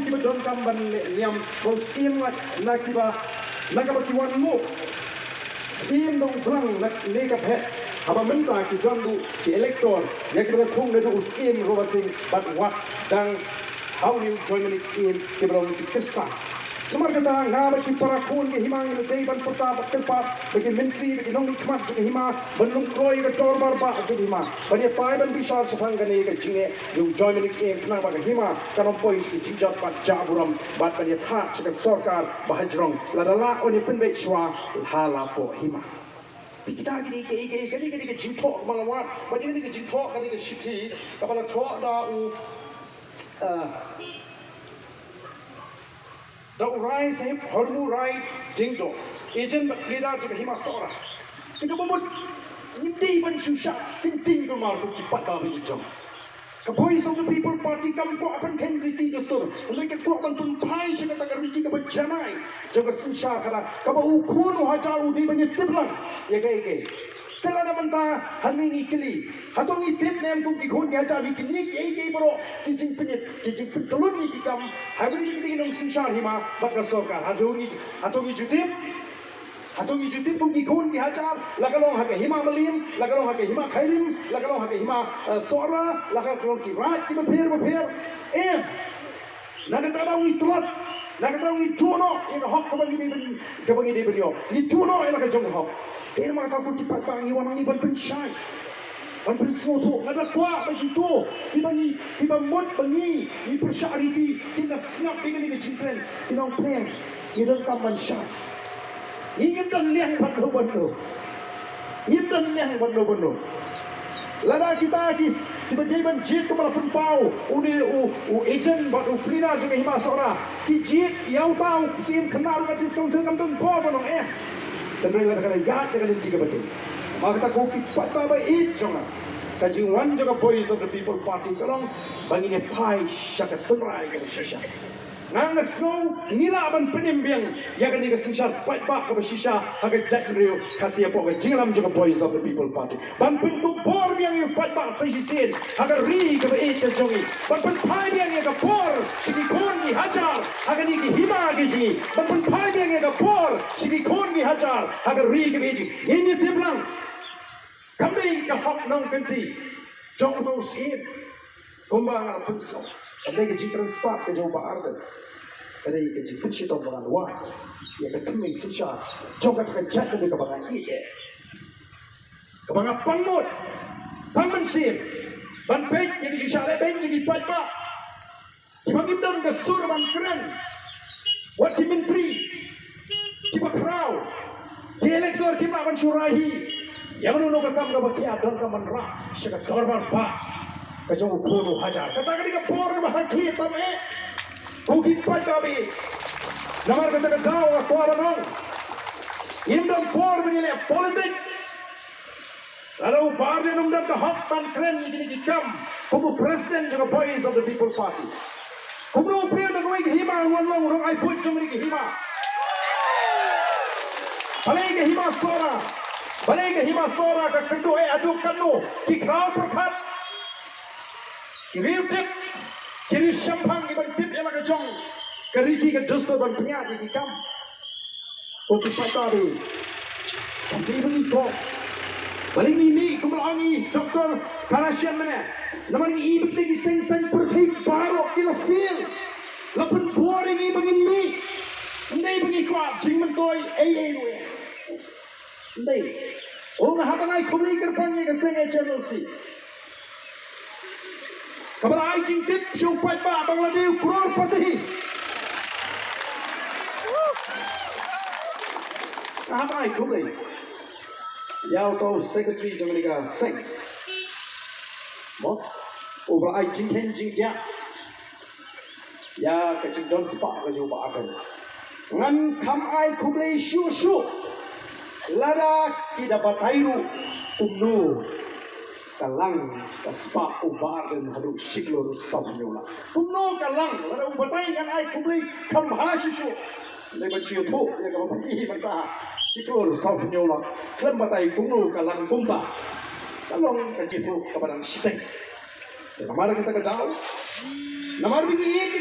kiba don kamban niam ko scheme na kiba kiwan mo scheme dong blang nak ne ka phe haba menta ki jandu ki elector ya kiba khung ne du scheme ro basing but what dang how you join the scheme kiba ki kista nomor kata ngaba ki para kun ke himang ne dei ban pota bakpa bagi menteri bagi nong ikmat ke hima benung kroi ke torbar ba ke hima bani pai ban bisar safang gane ke jinge you join the scheme kena ba ke hima kanom pois ki jinjat pat jaburam bat bani tha ke sarkar bahajrong ladala oni penbe shwa hala po hima kita gini ke jintok malawat bani ni ke jintok kali ke shiki kapala tho da u the rise sahib hormu right jingdo agent leader to hima sora kita bomot nimdei ban susha tinting ko mar ko cipat ba bi jong ka voice of the people party kam ko apan ken riti dostor mereka ko apan pun pai se kata riti ka bajamai jaga susha kara ka ba u khun hajar u di ban tiblang ye ke Telah menta haningi kili, hatong itip nem kum ikon dia jadi kini ke bro, kijing telur ni kikam, habis ni kita nong sinsar hima, bakal sorkar, hatong jutip kum ikon dia hajar, lagalong hake hima malim, lagalong hake hima khairim, lagalong hake hima sora, lagalong ki rat ki bapir, nada tada wistlat. Nak tahu itu no, ini hak kebangi dia beliau. Itu no, ini kerja hak. Dia mahu tahu tipat bangi orang ini berpensyai, berpensuatu. Ada kuat begitu. Tiba mud bangi, ini persyariti. Kita siap dengan ini kecintran. Kita plan, kita kampan syai. Ini dan liang bando. Ini dan liang bando. Lada kita hadis tiba-tiba jit kepala penpau agent buat uklina juga hima sora ki jit yang tahu sim kenal dengan diskonsel kampung po bono sebenarnya kena gat dengan tiga betul maka kita kopi patah baik jangan kaji wan juga voice of the people party kalau bagi pai syakat tenrai ke shisha nang snow nila ban penimbiang ya kan ni kesisar pai ba ke shisha haga jack rio kasih apa ke jinglam juga voice of the people party ban pintu bor yang you pai ba shishin haga ri ke it jongi ban pen pai yang ya ke bor sini kon ni hajar haga ni ki hima ke ji ban pen pai yang ya ke bor sini kon ni hajar haga ri ke ji ini tiblang kami ke hak nang penti jong tu sim kumbang ala penso ada ke jikran start ke jauh baardan ada ke jikran cita orang luar ya ke kami sisa jogat ke jatuh ke bangan ike ke bangan pangmut pangman sim ban pej jadi sisa leben jadi pajma dibangimdan ke surban keren wati menteri kiba krau di elektor kiba akan surahi yang menunuk ke kam ke bakiat dan ke menrak sekat korban pak kacau kuno hajar kata ketika por bahagia tame bukit padabi namar kata kau aku orang indon por menilai politics lalu baru numdan ke hak dan keren ini dikam kubu presiden juga voice of the people party kubu pria menguai hima walong orang ai pun cuma ke hima balik ke hima sora ke kedua aduk kanu kikrau perkat kiri tip, kiri syampang di bawah tip yang agak jong, keriti ke dostor dan penyat di kam, untuk patari, tapi ini kok, balik ini kemelangi doktor Karasian mana, nama ini ibu lagi seng pergi barok kila feel, lapan buar ini begini, ini begini kuat, jing mentoi, luwe, ini, orang habangai kumli kerpannya ke seng channel si. Kepala anjing tip supaya Pak Bangladesh kurang patih. Apa itu boleh? Ya atau secretary Jamaica seng. Mau? Ubah anjing dia. Ya kecil don sepak ke jauh akan. Ngan kam ai kublai shu. Lada tidak batairu umnu. Kalang kaspa ubar dan hadu siklor sabnyola puno kalang ada ubatai kan ai kubli kamhashisu leba chiu tho ya ka pi bata siklor sabnyola klem batai puno kalang pumpa kalong ka jitu kabaran siteng namar kita ka dau namar bigi